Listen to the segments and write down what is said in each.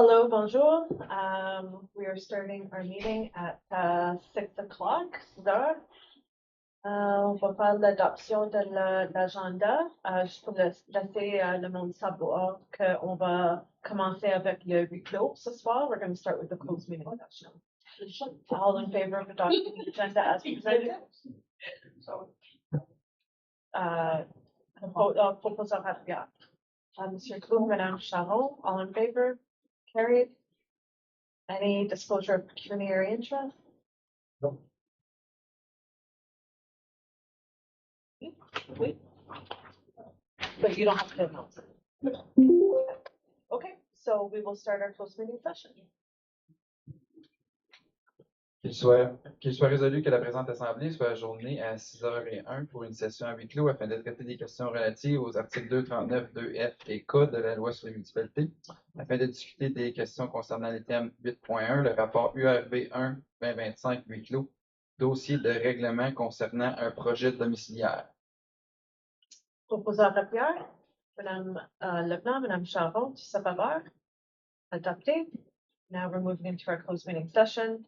Hello, bonjour. We are starting our meeting at 6 o'clock. 6 heures. On va faire l'adoption de l'agenda. Juste pour laisser le monde savoir qu'on va commencer avec le huis clos ce soir. We're going to start with the closed meeting session. All in favor of adopting the agenda as presented? So, proposal Rapia. Monsieur Clou, Madame Charon, all in favor? Carried. Any disclosure of pecuniary interest? No. Wait. But you don't have to announce it. Okay, so we will start our closed meeting session. Qu'il soit résolu que la présente assemblée soit ajournée à 6h01 pour une session à huis clos afin de traiter des questions relatives aux articles 239, 2F et K de la loi sur les municipalités, afin de discuter des questions concernant les thèmes 8.1, le rapport URB 1-2025 huis clos, dossier de règlement concernant un projet domiciliaire. Proposeur Rapierre, Madame Leblanc, Madame Charon, tous en faveur? Adopté. Now we're moving into our closed meeting session.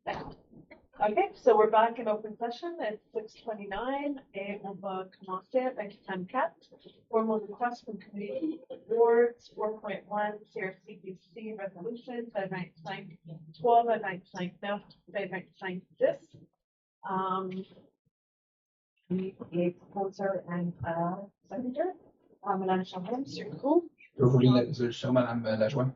Okay, so we're back in open session at 6:29 et on va commencer avec item 4. Formal request from committee boards 4.1 CRCBC resolution 25 12 à 25 9 25 10. A proposer and seconder. Madame Chambon, Monsieur Legault. Je peux vous lire la résolution, Madame Lajoie.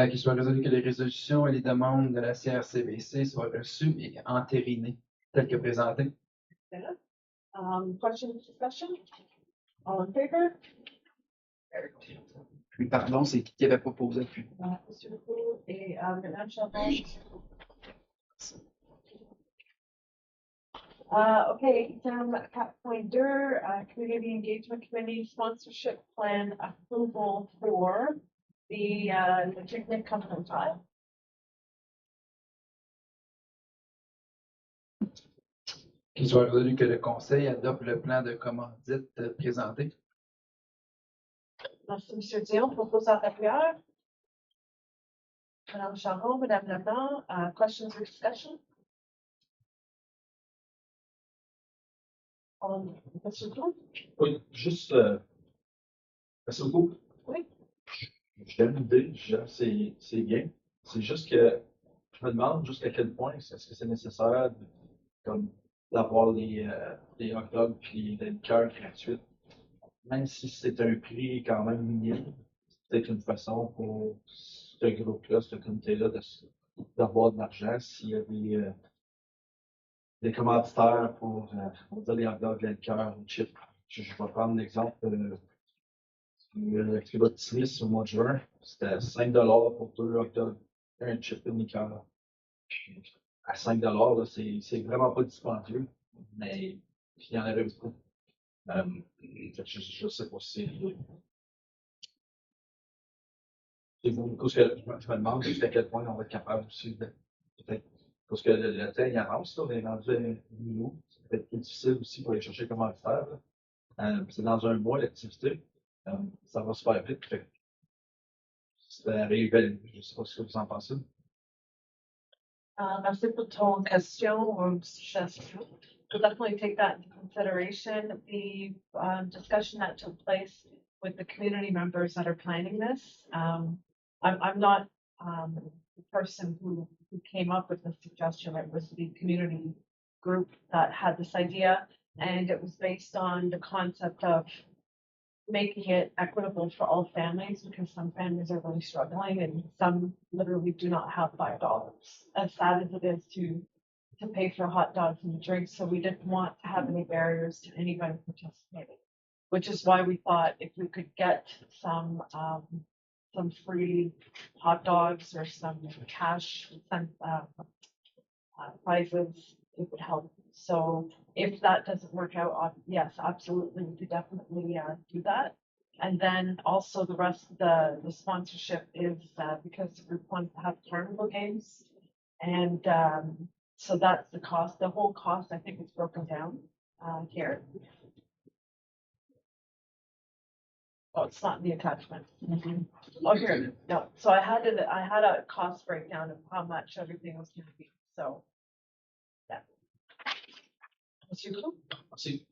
Qu'il soit résolu que les résolutions et les demandes de la CRCBC soient reçues et entérinées, telles que présentées. Questions, discussion? All in favor? Puis, pardon, c'est qui avait proposé? Puis, Monsieur Legault et Madame Chambon. Okay, item 4.2, Community Engagement Committee Sponsorship Plan Approval for the picnic Continental. qu'il soit résolu que le Conseil adopte le plan de commandite présenté. Merci, Monsieur Dion. Proposant appuyeur. Madame Chambon, Madame Leblanc, questions or discussion? Monsieur Legault? Oui, juste, merci beaucoup. Oui. J'aime l'idée, c'est bien. C'est juste que je me demande jusqu'à quel point est-ce que c'est nécessaire d'avoir les hot dogs puis les liqueurs gratuites. Même si c'est un prix quand même minime, c'est peut-être une façon pour ce groupe-là, ce comité-là, d'avoir de l'argent s'il y a des commanditaires pour on va dire les hot dogs, les liqueurs, les chips. Je vais prendre l'exemple du Club Smith au mois de juin. C'était 5 pour 2 hot dogs, un chip et une liqueur. À 5 là, c'est vraiment pas dispendieux, mais il y en avait beaucoup. Je sais pas si c'est beaucoup ce que je me demande jusqu'à quel point on va être capable aussi de peut-être parce que le temps il avance, là, on est rendu à nous, c'est peut-être plus difficile aussi pour aller chercher comment le faire. C'est dans un mois l'activité. Ça va se faire vite. C'est arrivé, je sais pas ce que vous en pensez. Merci pour ton question or suggestion. We'll definitely take that into consideration. The discussion that took place with the community members that are planning this. I'm not the person who came up with the suggestion. It was the community group that had this idea, and it was based on the concept of making it equitable for all families because some families are really struggling and some literally do not have $5. As sad as it is to pay for hot dogs and drinks, so we didn't want to have any barriers to anybody participating. Which is why we thought if we could get some free hot dogs or some cash, some prizes, it would help. So if that doesn't work out, yes, absolutely, we could definitely do that. And then also the rest of the sponsorship is because the group wants to have carnival games. And so that's the cost. The whole cost, I think, is broken down here. Oh, it's not in the attachment. Oh, here, no. So I had a cost breakdown of how much everything was going to be. So, yeah. Monsieur Legault? Merci.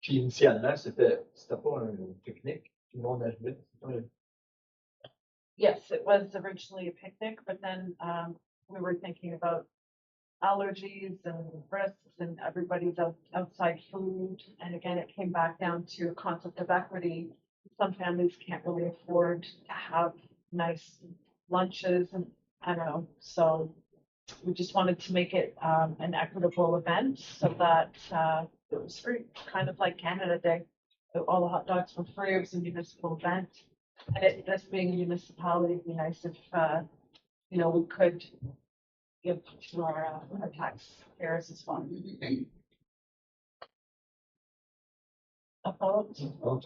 Puis initialement, c'était pas un pique-nique. Tout le monde arrivait. Yes, it was originally a picnic, but then we were thinking about allergies and risks and everybody's outside food. And again, it came back down to a concept of equity. Some families can't really afford to have nice lunches and I don't know. So we just wanted to make it an equitable event so that it was free, kind of like Canada Day. All the hot dogs were free. It was a municipal event. And this being a municipality, it'd be nice if we could give to our taxpayers as well.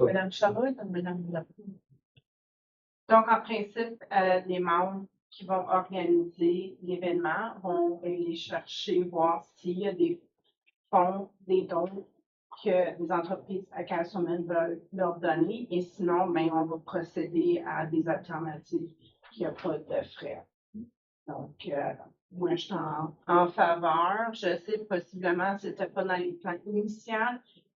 Madame Charlotte and Madame Leblanc. Donc, en principe, les membres qui vont organiser l'événement vont aller chercher, voir s'il y a des fonds, des dons que les entreprises à Castlemaine veulent leur donner. Et sinon, ben, on va procéder à des alternatives qui n'ont pas de frais. Donc, moi, je suis en faveur. Je sais possiblement c'était pas dans les plans initiaux,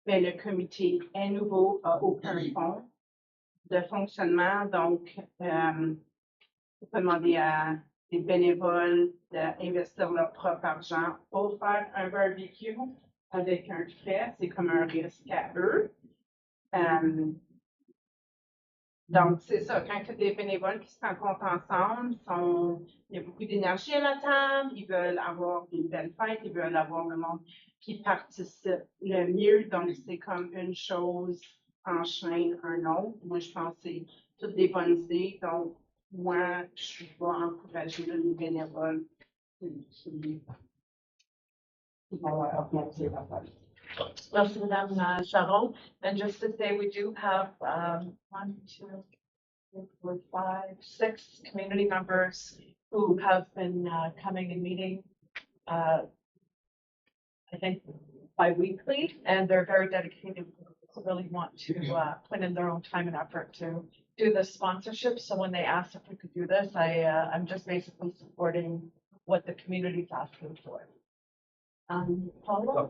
mais le comité est nouveau, a aucun fonds de fonctionnement. Donc, on peut demander à des bénévoles d'investir leur propre argent pour faire un barbecue avec un frais. C'est comme un risque à eux. Donc, c'est ça, quand il y a des bénévoles qui se rencontrent ensemble, il y a beaucoup d'énergie à la table, ils veulent avoir des belles fêtes, ils veulent avoir le monde qui participe le mieux. Donc, c'est comme une chose enchaîne un autre. Moi, je pense que c'est toutes des bonnes idées. Donc, moi, je vais encourager les bénévoles qui vont organiser la fête. Merci, Madame Sharon. And just to say, we do have 1, 2, 3, 4, 5, 6 community members who have been coming and meeting, I think, bi-weekly, and they're very dedicated, really want to put in their own time and effort to do the sponsorship. So when they asked if we could do this, I'm just basically supporting what the community's asking for. Paula?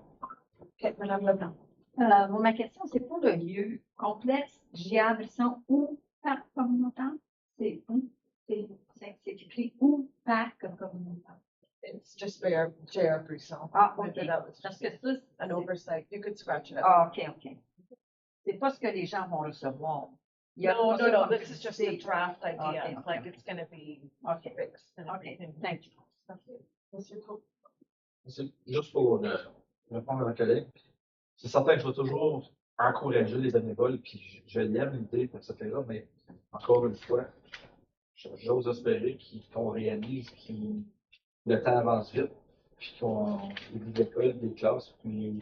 Okay, Madame Leblanc. Bon, ma question, c'est pour le lieu complexe GA-Brisson ou parc communautaire? C'est où? C'est écrit où parc communautaire? It's just J.R. Brisson. Ah, Maybe OK. that was Parce just que ça, an oversight. You could scratch it out. ah, OK. C'est pas ce que les gens vont recevoir. Il y a pas ça No, comme this is just a publicité. draft idea. Okay, Like okay. it's gonna be OK. fixed and OK. everything. Thank you. Monsieur Coe? C'est juste pour répondre à ma collègue. C'est certain que je vais toujours encourager les bénévoles, puis je l'aime l'idée, etc. Mais encore une fois, j'ose espérer qu'on réalise que le temps avance vite, puis qu'on ait des écoles, des classes, puis il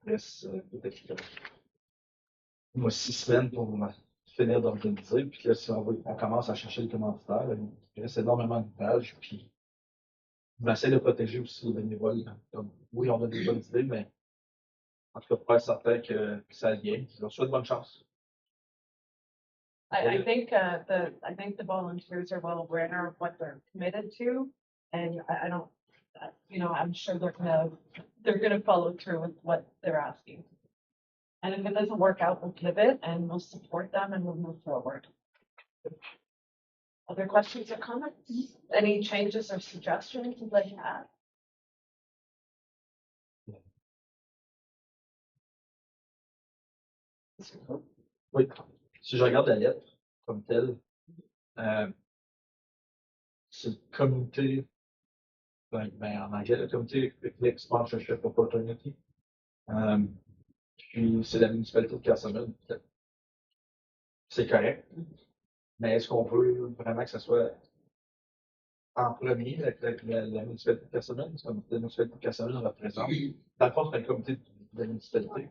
reste peut-être moi 6 semaines pour finir d'organiser. Puis là, si on commence à chercher les commanditaires, il reste énormément de pages, puis on essaie de protéger aussi les bénévoles. Donc, oui, on a des bonnes idées, mais en tout cas, pour être certain que ça vient. Je leur souhaite bonne chance. I think the volunteers are well aware of what they're committed to, and I don't, I'm sure they're gonna follow through with what they're asking. And if it doesn't work out, we'll pivot and we'll support them and we'll move forward. Other questions or comments? Any changes or suggestions you'd like to add? Oui. Si je regarde la lettre comme telle, c'est le communauté, en anglais, le communauté Public Sponsorship Opportunity. Puis c'est la municipalité de Castlemaine. C'est correct. Mais est-ce qu'on veut vraiment que ce soit en premier avec la municipalité de Castlemaine? Parce que la municipalité de Castlemaine représente. Dans le fond, c'est un comité de la municipalité.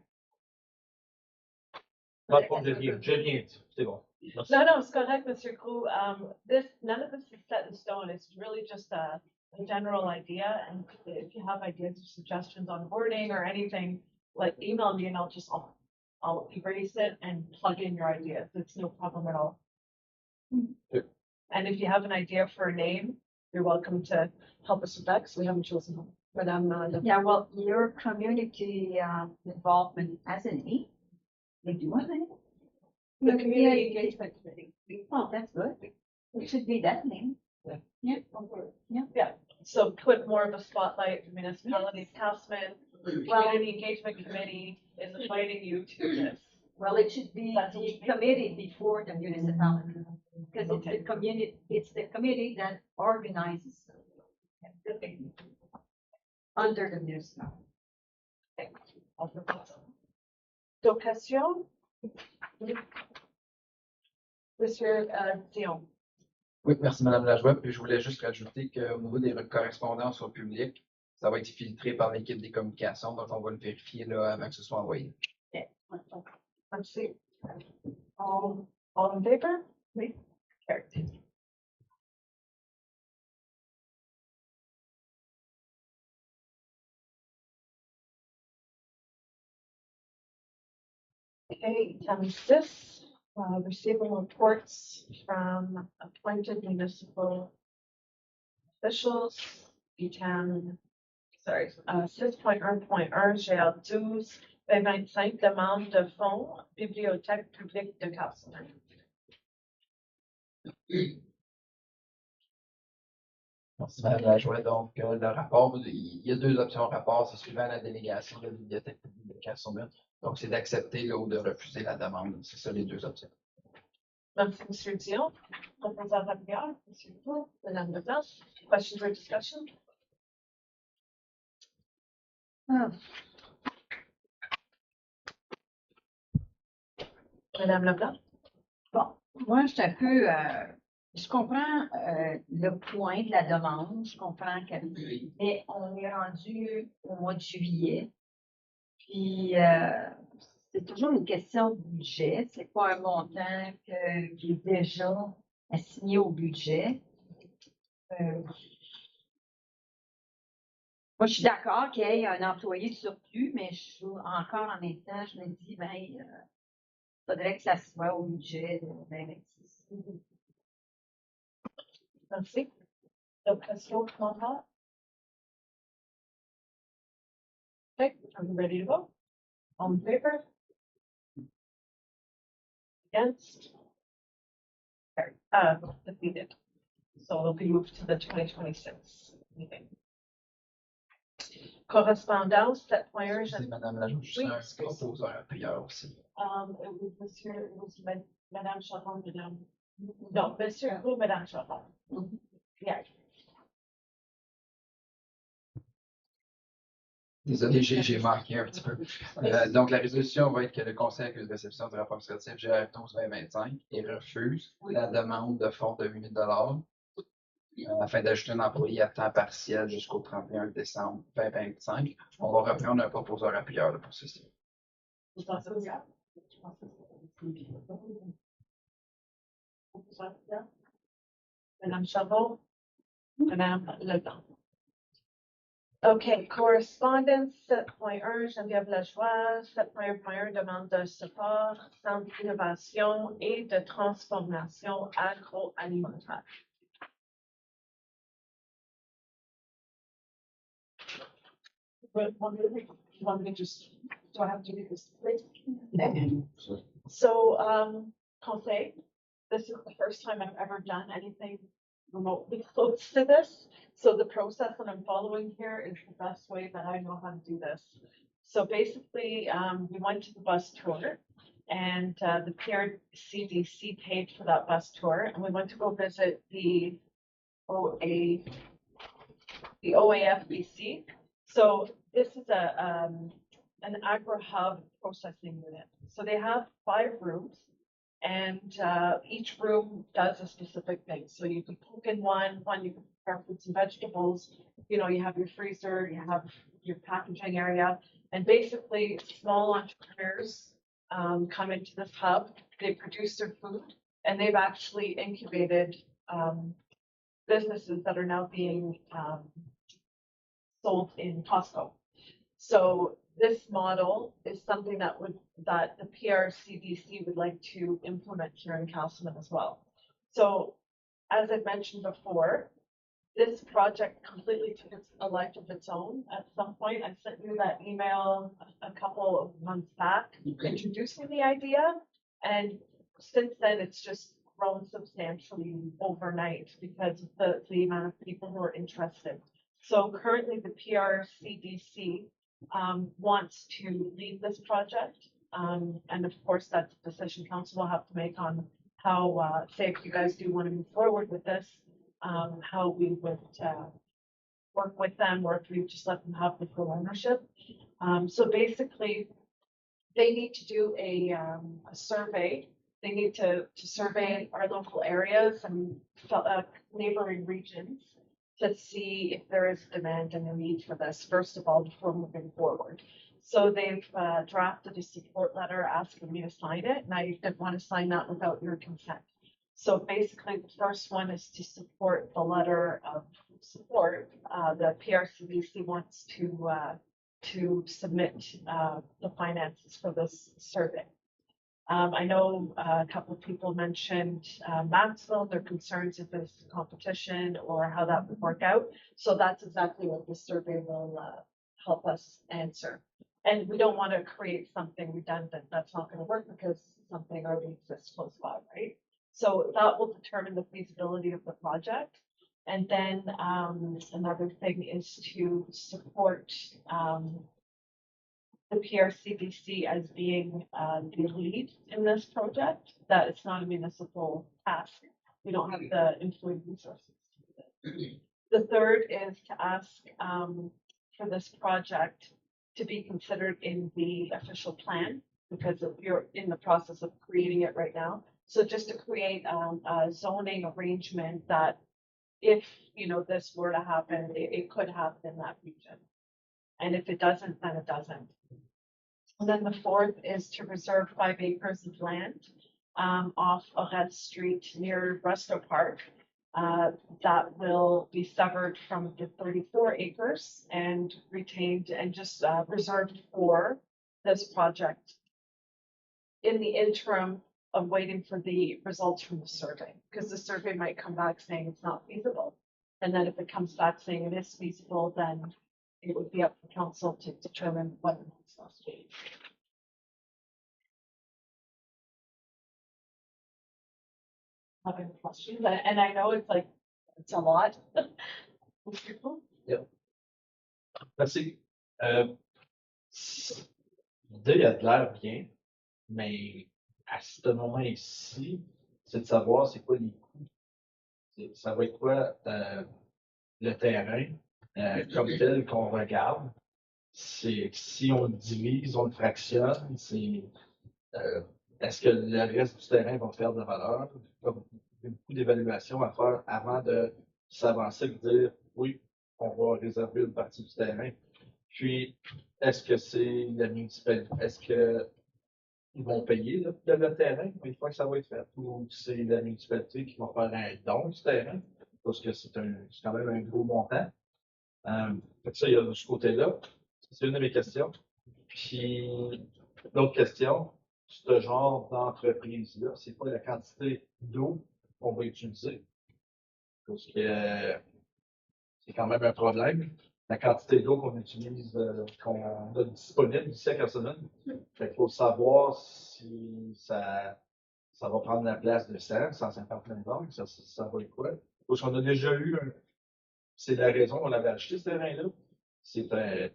Dans le fond, j'ai rien dit. C'est bon. Merci. No, it's correct, Mr. Kru. None of this is set in stone. It's really just a general idea. And if you have ideas or suggestions on wording or anything, like email me and I'll erase it and plug in your ideas. It's no problem at all. Good. And if you have an idea for a name, you're welcome to help us with that because we haven't chosen one. Madame, Yeah, well, your community involvement has a name. They do have a name. the Community Engagement Committee. Oh, that's good. It should be that name. Yeah. Yeah. So put more of a spotlight, municipalities, councilman, community engagement committee is inviting you to this. Well, it should be the committee before the municipality. Because it's the committee that organizes under the municipality. D'autres questions? Monsieur Dion. Oui, merci Madame Lajoie. Puis je voulais juste rajouter qu'au niveau des correspondances au public, ça va être filtré par l'équipe des communications, donc on va le vérifier là avant que ce soit envoyé. Merci. All in favor? Oui. Carried. Okay, item 6, receiving reports from appointed municipal officials. item, sorry, 6.1.1, GL 12, 25, demande de fonds, Bibliothèque publique de Carson. Merci, Madame Lajoie. Donc, le rapport, il y a deux options au rapport. C'est suivant la délégation de la Bibliothèque publique de Carson. Donc, c'est d'accepter là, ou de refuser la demande. C'est ça les deux options. Merci, Monsieur Dion. Proposant rapport, Monsieur Legault, Madame Leblanc. Questions or discussion? Madame Leblanc? Bon, moi, je suis un peu, je comprends le point de la demande, je comprends que, mais on est rendu au mois de juillet, puis c'est toujours une question de budget, c'est pas un montant qui est déjà assigné au budget. Moi, je suis d'accord qu'il y ait un employé de surplus, mais encore en même temps, je me dis, faudrait que ça soit au budget de 2026. Merci. D'autres questions, commentaires? Okay, are we ready to vote? All in favor? Against? Carried. Defeated. So it'll be moved to the 2026 meeting. Correspondance, 7.1. C'est Madame Lajoie, juste Oui, un excuse. proposeur à prière aussi. It was Madame Charon, Madame. No, Monsieur Legault, Madame Charon. Yeah. Désolé, j'ai manqué un petit peu. Donc, la résolution va être que le Conseil accuse réception du rapport administratif GR 12-2025 et refuse la demande de fonds de 8 000 afin d'ajouter un employé à temps partiel jusqu'au 31 décembre 2025. On va reprendre un proposeur appuyeur pour ceci. Madame Chabot, Madame Leblanc. Okay, correspondance, 7.1, Geneviève Lajoie, 7.1, demande de support, centre d'innovation et de transformation agroalimentaire. Want me just, do I have to do this, please? So, Conseil, this is the first time I've ever done anything remotely close to this. So the process that I'm following here is the best way that I know how to do this. So basically, we went to the bus tour and the PRCDC paid for that bus tour, and we went to go visit the OAFBC. So this is an agri-hub processing unit. So they have 5 rooms, and each room does a specific thing. So you can cook in one you can prepare fruits and vegetables. You know, you have your freezer, you have your packaging area, and basically small entrepreneurs come into this hub. They produce their food, and they've actually incubated businesses that are now being sold in Costco. So this model is something that the PRCDC would like to implement here in Casselman as well. So as I mentioned before, this project completely took a life of its own at some point. I sent you that email a couple of months back introducing the idea, and since then it's just grown substantially overnight because of the amount of people who are interested. So currently the PRCDC wants to lead this project. And of course, that's a decision council will have to make on how, say if you guys do want to move forward with this, how we would work with them, or if we just let them have the full ownership. So basically, they need to do a survey. They need to survey our local areas and neighboring regions to see if there is demand and a need for this, first of all, before moving forward. So they've drafted a support letter asking me to sign it, and I didn't want to sign that without your consent. So basically, the first one is to support the letter of support. The PRCDC wants to submit the finances for this survey. I know a couple of people mentioned Maxville, their concerns if there's competition or how that would work out. So that's exactly what the survey will help us answer. And we don't want to create something redundant. That's not going to work because something already exists close by, right? So that will determine the feasibility of the project. And then another thing is to support the PRCDC as being the lead in this project, that it's not a municipal task. We don't have the employee resources. to do it. The third is to ask for this project to be considered in the official plan, because you're in the process of creating it right now. So just to create a zoning arrangement that if, this were to happen, it could happen in that region. And if it doesn't, then it doesn't. And then the fourth is to reserve 5 acres of land off Orel Street near Resto Park. That will be severed from the 34 acres and retained and just reserved for this project in the interim of waiting for the results from the survey, because the survey might come back saying it's not feasible. And then if it comes back saying it is feasible, then it would be up to council to determine whether it's not feasible. Have any questions? And I know it's a lot. Merci. L'idée a de l'air bien, mais à ce moment-ci, c'est de savoir c'est quoi les coûts. Ça va être quoi le terrain comme tel qu'on regarde. C'est si on le divise, on le fractionne, est-ce que le reste du terrain va faire de la valeur? Il y a beaucoup d'évaluations à faire avant de s'avancer et de dire oui, on va réserver une partie du terrain. Puis, est-ce que c'est la municipalité? Est-ce qu'ils vont payer le terrain une fois que ça va être fait? Ou c'est la municipalité qui va faire un don du terrain? Parce que c'est quand même un gros montant. Fait que ça, il y a de ce côté-là. C'est une de mes questions. Puis, l'autre question, ce genre d'entreprise-là, c'est quoi la quantité d'eau qu'on va utiliser? Parce que c'est quand même un problème. La quantité d'eau qu'on utilise, qu'on a disponible d'ici à quelques semaines. Fait qu'il faut savoir si ça va prendre la place de 150 000 banques, ça va être quoi? Parce qu'on a déjà eu c'est la raison qu'on avait acheté ce terrain-là. C'était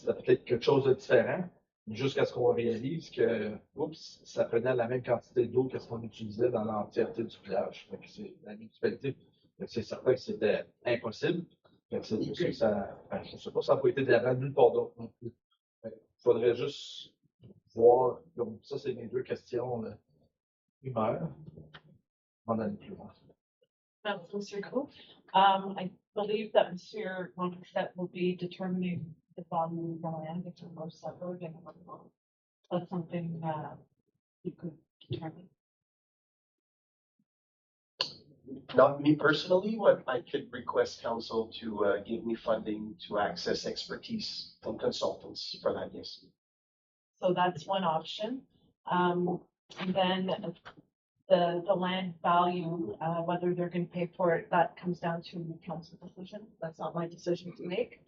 peut-être quelque chose de différent, jusqu'à ce qu'on réalise que, ça prenait la même quantité d'eau que ce qu'on utilisait dans l'entièreté du village. Fait que c'est la municipalité. C'est certain que c'était impossible. C'est pour ça que je ne sais pas si ça n'a pas été de l'avant nulle part d'autre non plus. Il faudrait juste voir, donc ça, c'est mes deux questions primaires. On va aller plus loin. Merci, Monsieur Gros. I believe that Monsieur Ronquette will be determining the volume of the land if it's more separate and that's something you could determine. Not me personally, but I could request council to give me funding to access expertise from consultants for that, yes. So that's one option. And then the land value, whether they're going to pay for it, that comes down to the council decision. That's not my decision to make.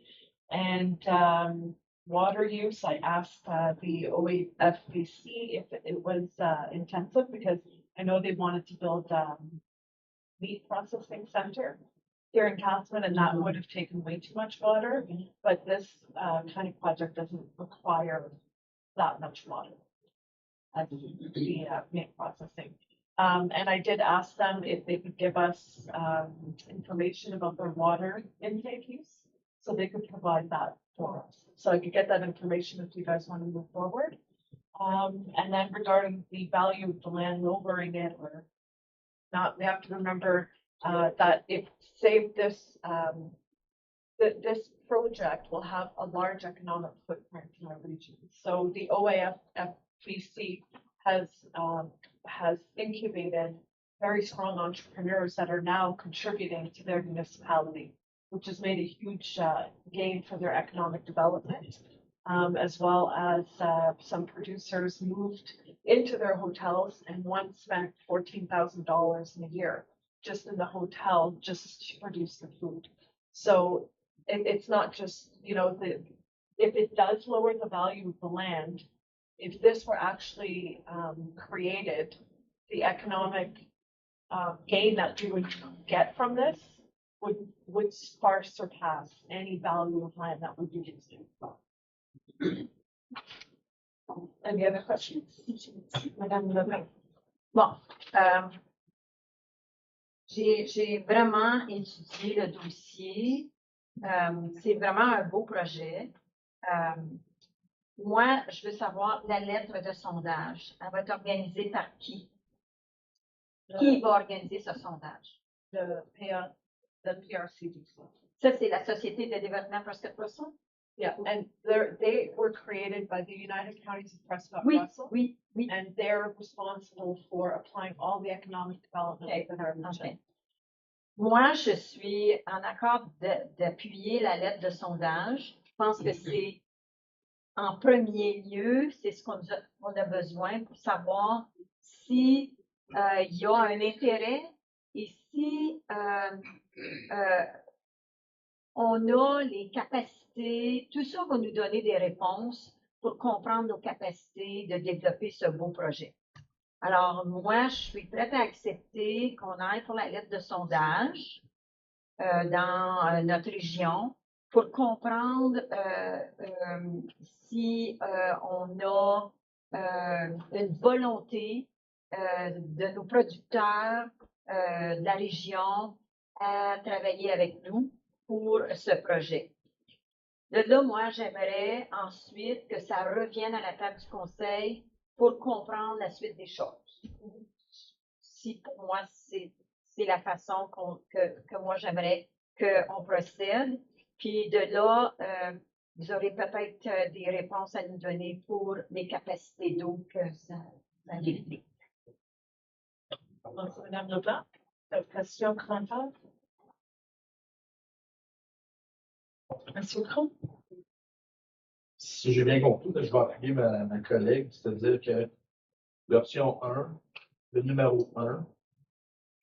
And water use, I asked the OAFBC if it was intensive, because I know they wanted to build meat processing center here in Castlemaine, and that would have taken way too much water. But this kind of project doesn't require that much water as the meat processing. And I did ask them if they could give us information about their water intake use, so they could provide that for us. So I could get that information if you guys want to move forward. And then regarding the value of the land lowering it or not, we have to remember that if, say, this project will have a large economic footprint in our region. So the OAFBC has incubated very strong entrepreneurs that are now contributing to their municipality, which has made a huge gain for their economic development, as well as some producers moved into their hotels, and one spent $14,000 in a year just in the hotel, just to produce the food. So it's not just, if it does lower the value of the land, if this were actually created, the economic gain that we would get from this would far surpass any value of land that would be used. Any other questions? Madame Leblanc. Bon, j'ai vraiment étudié le dossier. C'est vraiment un beau projet. Moi, je veux savoir la lettre de sondage. Elle va être organisée par qui? Qui va organiser ce sondage? The PRCDC. Ça, c'est la Société de développement Prescott Russell? Yeah, and they were created by the United Counties of Prescott Oui, Russell, oui, oui. and they're responsible for applying all the economic development Okay, within our region. okay. Moi, je suis en accord d'appuyer la lettre de sondage. Je pense que c'est, en premier lieu, c'est ce qu'on a besoin pour savoir si il y a un intérêt et si on a les capacités, tout ça va nous donner des réponses pour comprendre nos capacités de développer ce beau projet. Alors, moi, je suis prête à accepter qu'on aille pour la lettre de sondage dans notre région pour comprendre si on a une volonté de nos producteurs de la région à travailler avec nous pour ce projet. De là, moi, j'aimerais ensuite que ça revienne à la table du conseil pour comprendre la suite des choses. Si pour moi, c'est la façon que moi, j'aimerais qu'on procède. Puis de là, vous aurez peut-être des réponses à nous donner pour les capacités d'eau que ça implique. Merci, Madame Leblanc. Question, commentaire? Monsieur Cron? Si j'ai bien compris, là, je vais appuyer ma collègue, c'est-à-dire que l'option 1, le numéro 1,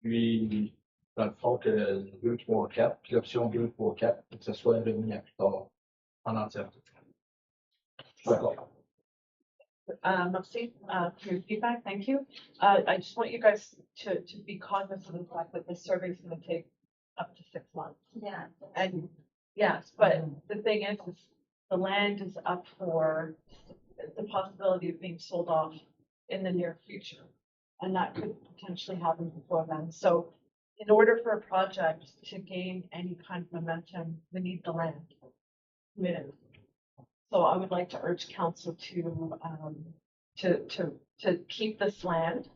puis dans le fond que le 2, 3, 4, puis l'option 2, 3, 4, que ce soit remis à plus tard en entièreté. Je suis d'accord. Merci for your feedback. Thank you. I just want you guys to be cognizant of the fact that this survey is going to take up to 6 months. Yeah. And yes, but the thing is the land is up for the possibility of being sold off in the near future. And that could potentially happen before then. So in order for a project to gain any kind of momentum, we need the land committed. So I would like to urge council to keep this land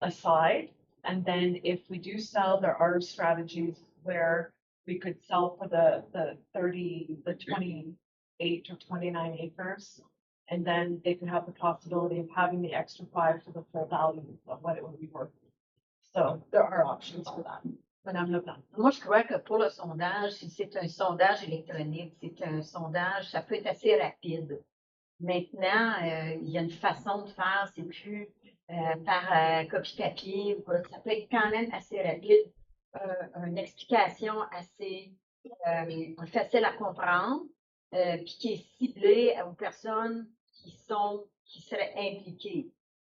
aside. And then if we do sell, there are strategies where we could sell for the 28 or 29 acres. And then they could have the possibility of having the extra 5 for the full value of what it would be worth. So there are options for that. Madame Leblanc. Moi, je crois que pour le sondage, si c'est un sondage électronique, c'est un sondage, ça peut être assez rapide. Maintenant, il y a une façon de faire, c'est plus par copie papier, ça peut être quand même assez rapide, une explication assez facile à comprendre, puis qui est ciblée aux personnes qui seraient impliquées.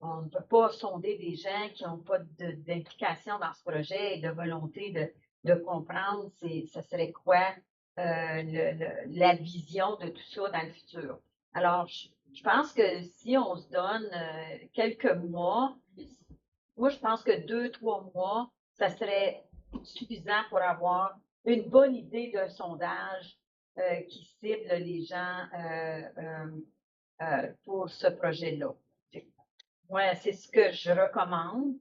On ne peut pas sonder des gens qui n'ont pas d'implication dans ce projet et de volonté de comprendre ça serait quoi la vision de tout ça dans le futur. Alors, je pense que si on se donne quelques mois, moi je pense que 2-3 mois, ça serait suffisant pour avoir une bonne idée d'un sondage qui cible les gens pour ce projet-là. Ouais, c'est ce que je recommande,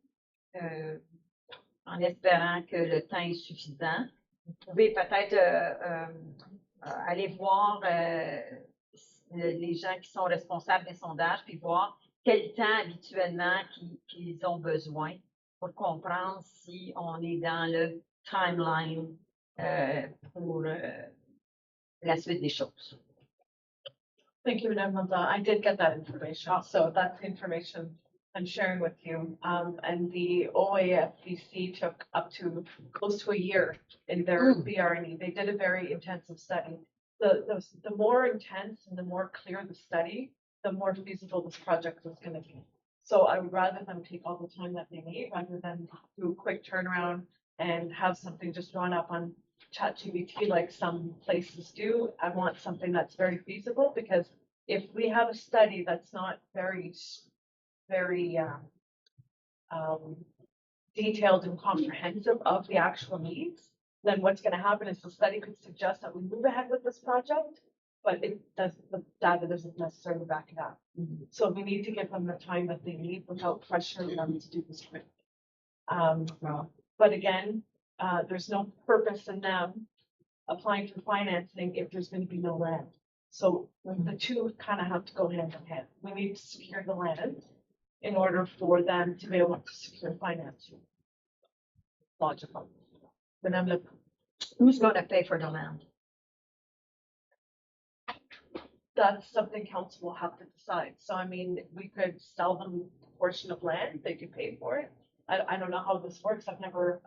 en espérant que le temps est suffisant. Vous pouvez peut-être aller voir les gens qui sont responsables des sondages, puis voir quel temps habituellement qu'ils ont besoin pour comprendre si on est dans le timeline pour la suite des choses. Thank you, Madame Leblanc. I did get that information. So that's the information I'm sharing with you. And the OAFBC took up to close to a year in their BRNE. They did a very intensive study. The more intense and the more clear the study, the more feasible this project is going to be. So I would rather them take all the time that they need rather than do a quick turnaround and have something just drawn up on ChatGPT like some places do. I want something that's very feasible, because if we have a study that's not very detailed and comprehensive of the actual needs, then what's going to happen is the study could suggest that we move ahead with this project, but the data doesn't necessarily back it up. So we need to give them the time that they need without pressuring them to do this quickly. But again, there's no purpose in them applying for financing if there's going to be no land. So the two kind of have to go hand in hand. We need to secure the land in order for them to be able to secure financing. Logical. Who's going to pay for the land? That's something council will have to decide. So I mean, we could sell them a portion of land, they could pay for it. I don't know how this works. I've never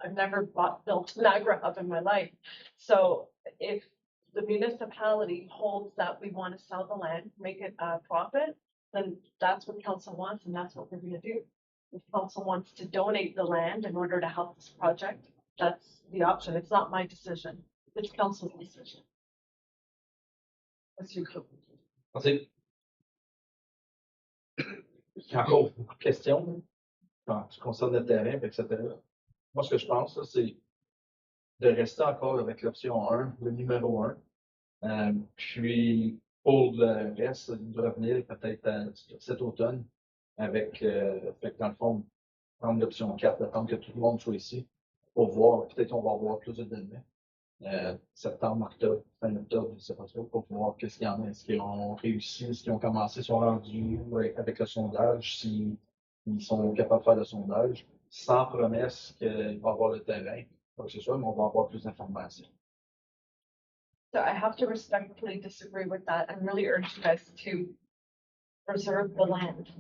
built an agri hub in my life. So if the municipality holds that we want to sell the land, make it a profit, then that's what council wants, and that's what we're going to do. If council wants to donate the land in order to help this project, that's the option. It's not my decision. It's council's decision. What's your comment? C'est encore beaucoup de questions en ce qui concerne le terrain, etc. Moi, ce que je pense, là, c'est de rester encore avec l'option 1, le numéro 1. Puis, pour le reste, de revenir peut-être cet automne avec, fait que dans le fond, prendre l'option 4, attendre que tout le monde soit ici pour voir, peut-être qu'on va avoir plus de données. Septembre, octobre, fin octobre, je ne sais pas trop, pour voir qu'est-ce qu'il y en a, est-ce qu'ils ont réussi, est-ce qu'ils ont commencé, sont rendus avec le sondage, s'ils sont capables de faire le sondage, sans promesse qu'il va y avoir le terrain, quoi que ce soit, mais on va avoir plus d'informations. So I have to respectfully disagree with that and really urge you guys to preserve the land.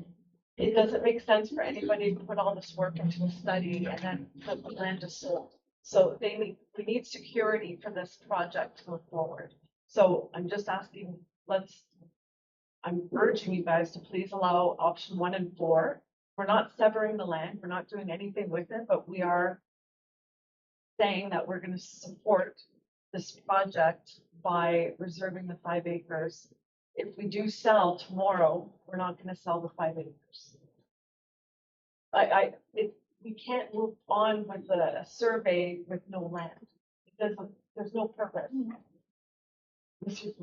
It doesn't make sense for anybody to put all this work into a study and then the land is sold. So we need security for this project to move forward. So I'm just asking, I'm urging you guys to please allow option 1 and 4. We're not severing the land. We're not doing anything with it, but we are saying that we're going to support this project by reserving the 5 acres. If we do sell tomorrow, we're not going to sell the 5 acres. We can't move on with a survey with no land. There's no purpose. C'est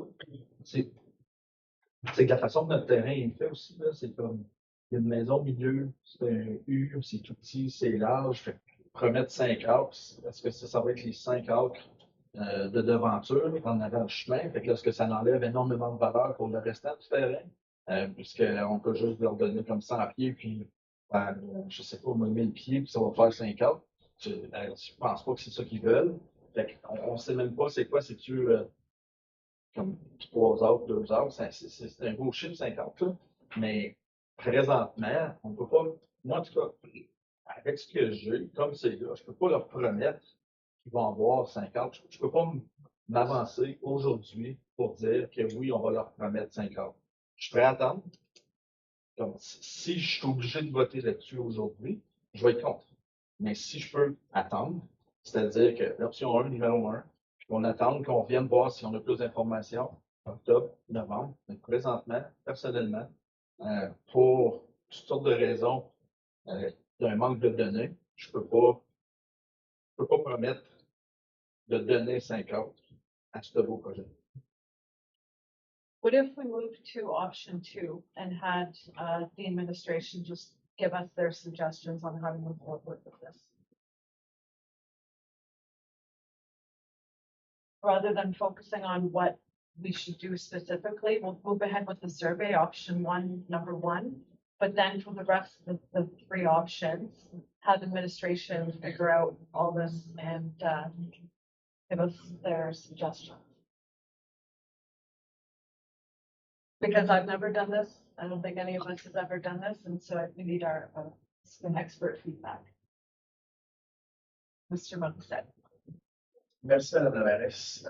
que la façon que notre terrain est fait aussi, là, c'est comme, il y a une maison au milieu, c'est un U, c'est tout petit, c'est large, fait promettre 5 acres, est-ce que ça va être les 5 acres de devanture en avant du chemin? Fait que là, est-ce que ça enlève énormément de valeur pour le restant du terrain? Puisqu'on peut juste leur donner comme 100 pieds, puis je sais pas, 1000 pieds, puis ça va faire 5 acres. Je pense pas que c'est ça qu'ils veulent. Fait qu'on sait même pas c'est quoi, c'est-tu comme 3 acres, 2 acres, c'est un beau chiffre, 5 acres, là. Mais présentement, on peut pas, moi en tout cas, avec ce que j'ai, comme c'est là, je peux pas leur promettre qu'ils vont avoir 5 acres. Je peux pas m'avancer aujourd'hui pour dire que oui, on va leur promettre 5 acres. Je suis prêt à attendre. Donc, si je suis obligé de voter là-dessus aujourd'hui, je vais être contre. Mais si je peux attendre, c'est-à-dire que l'option 1, numéro 1, puis qu'on attende qu'on vienne voir si on a plus d'informations en octobre, novembre, mais présentement, personnellement, pour toutes sortes de raisons d'un manque de données, je peux pas promettre de donner 5 autres à ce beau projet. What if we moved to option 2 and had the administration just give us their suggestions on how to move forward with this? Rather than focusing on what we should do specifically, we'll move ahead with the survey, option 1, number 1. But then for the rest of the 3 options, have administration figure out all this and give us their suggestions. because I've never done this. I don't think any of us has ever done this, and so we need our some expert feedback. Mr. Monset. Merci, Madame la mairesse.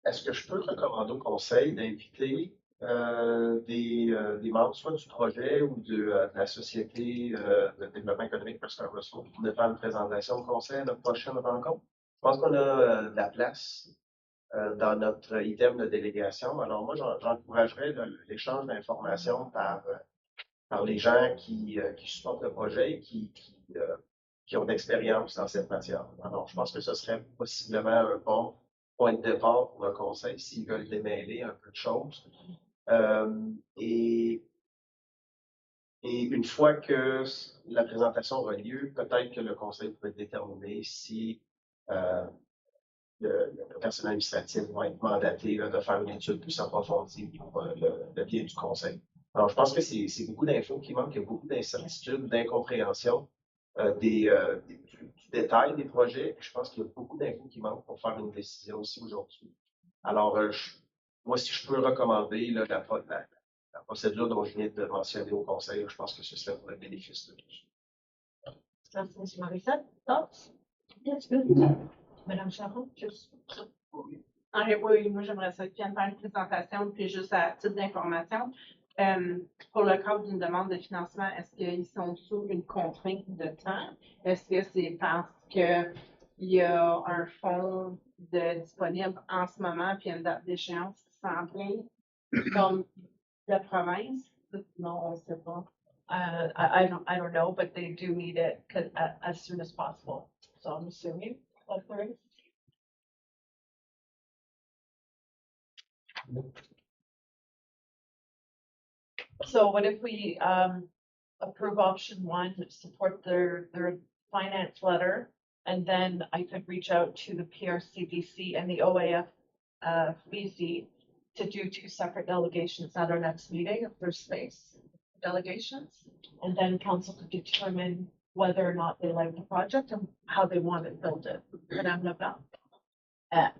Est-ce que je peux recommander au conseil d'inviter des membres soit du projet ou de la Société de développement économique Prescott Russell pour faire une présentation au conseil à notre prochaine rencontre? Je pense qu'on a de la place dans notre item de délégation. Alors moi, j'encouragerais l'échange d'informations par les gens qui supportent le projet et qui ont d'expérience dans cette matière. Alors, je pense que ce serait possiblement un bon point de départ pour le conseil s'ils veulent démêler un peu de choses. Et une fois que la présentation aura lieu, peut-être que le conseil pourrait déterminer si le personnel administratif va être mandaté de faire une étude plus approfondie pour le biais du conseil. Alors, je pense que c'est beaucoup d'infos qui manquent, il y a beaucoup d'incertitudes, d'incompréhension du détail des projets. Je pense qu'il y a beaucoup d'infos qui manquent pour faire une décision aussi aujourd'hui. Alors, moi, si je peux recommander la procédure dont je viens de mentionner au conseil, je pense que ce serait pour le bénéfice de tous. Merci, M. Morissette. Thoughts? That's good. Madame Charon, juste. Oui, moi, j'aimerais ça qu'ils viennent faire une présentation, puis juste à titre d'information. Pour le cadre d'une demande de financement, est-ce qu'ils sont sous une contrainte de temps? Est-ce que c'est parce qu'il y a un fonds disponible en ce moment, puis une date d'échéance qui s'en vient, comme la province? Non, on ne sait pas. I don't know, but they do need it as soon as possible. So I'm assuming that's the right. So what if we approve option one, support their finance letter, and then I could reach out to the PRCDC and the OAF BC to do two separate delegations at our next meeting if there's space, delegations, and then council could determine whether or not they like the project and how they want to build it. Madame Leblanc.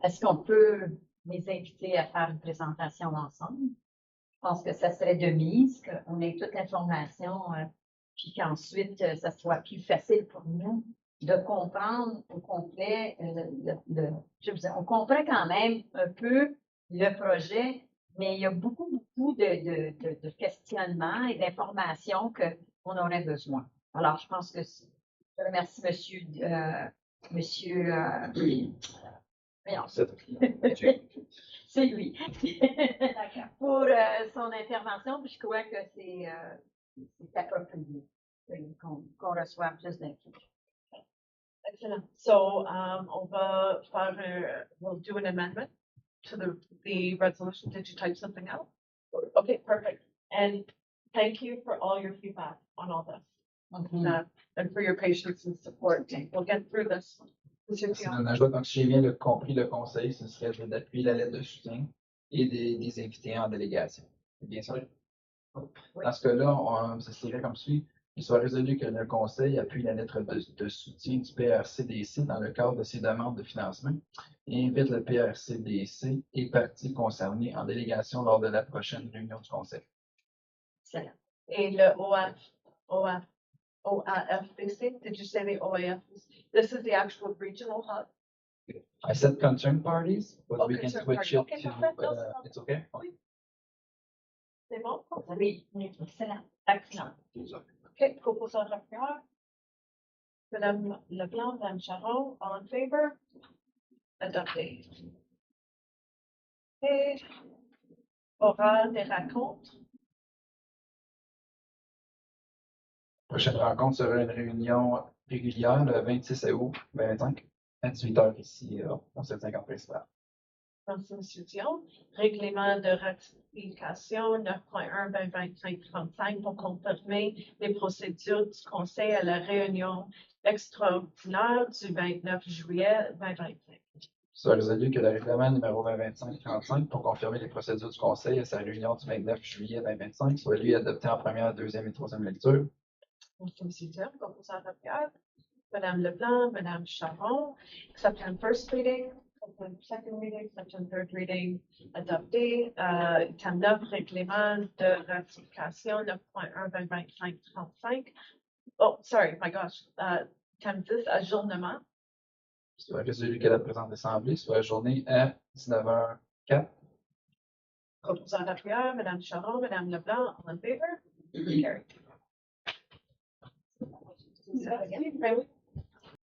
Est-ce qu'on peut les inviter à faire une présentation ensemble? Je pense que ça serait de mise, qu'on ait toute l'information, puis qu'ensuite, ça soit plus facile pour nous de comprendre au complet je veux dire, on comprend quand même un peu le projet, mais il y a beaucoup de questionnements et d'informations qu'on aurait besoin. Alors, je pense que je remercie voyons. C'est lui. Pour son intervention, puis je crois que c'est approprié qu'on reçoive plus d'infos. Excellent. So on va faire, we'll do an amendment to the resolution. Did you type something out? Okay, perfect. And thank you for all your feedback on all this. And for your patience and support. We'll get through this. C'est un ajout. Donc, si j'ai bien compris le conseil, ce serait d'appuyer la lettre de soutien et des invités en délégation. C'est bien ça? Dans ce cas-là, ça serait comme suit. Il soit résolu que le conseil appuie la lettre de soutien du PRCDC dans le cadre de ses demandes de financement et invite le PRCDC et parties concernées en délégation lors de la prochaine réunion du conseil. Excellent. Et le OAFBC, did you say the OAF? This is the actual regional hub. I said concerned parties, but we can concerned switch party. it Okay, to, parfait. Non, c'est bon. it's okay? Oui. C'est bon? Oui, excellent. Excellent. Okay, proposant rapport. Madame Leblanc, Madame Charon, all in favor? Adopté. Et oral des rencontres. Prochaine rencontre sera une réunion régulière le 26 août 2025, à 18h ici au 750 principal. Merci, M. Dion. Règlement de ratification 9.1-2025-35 pour confirmer les procédures du Conseil à la réunion extraordinaire du 29 juillet 2025. Soit résolu que le règlement numéro 2025-35 pour confirmer les procédures du Conseil à sa réunion du 29 juillet 2025 soit lui adopté en première, deuxième et troisième lecture. Merci, M. Dion. Proposant rapport. Madame Leblanc, Madame Charon, accept on first reading, Second reading, section third reading adopté. Thème 9, règlement de ratification 9.1-2025-35. Oh, sorry, my gosh. Thème 10, ajournement. Soit résolu que la présente Assemblée soit ajournée à 19h04. Proposant d'appuyeur, Madame Charon, Madame Leblanc, all in favor? Carried. Merci. Ben oui.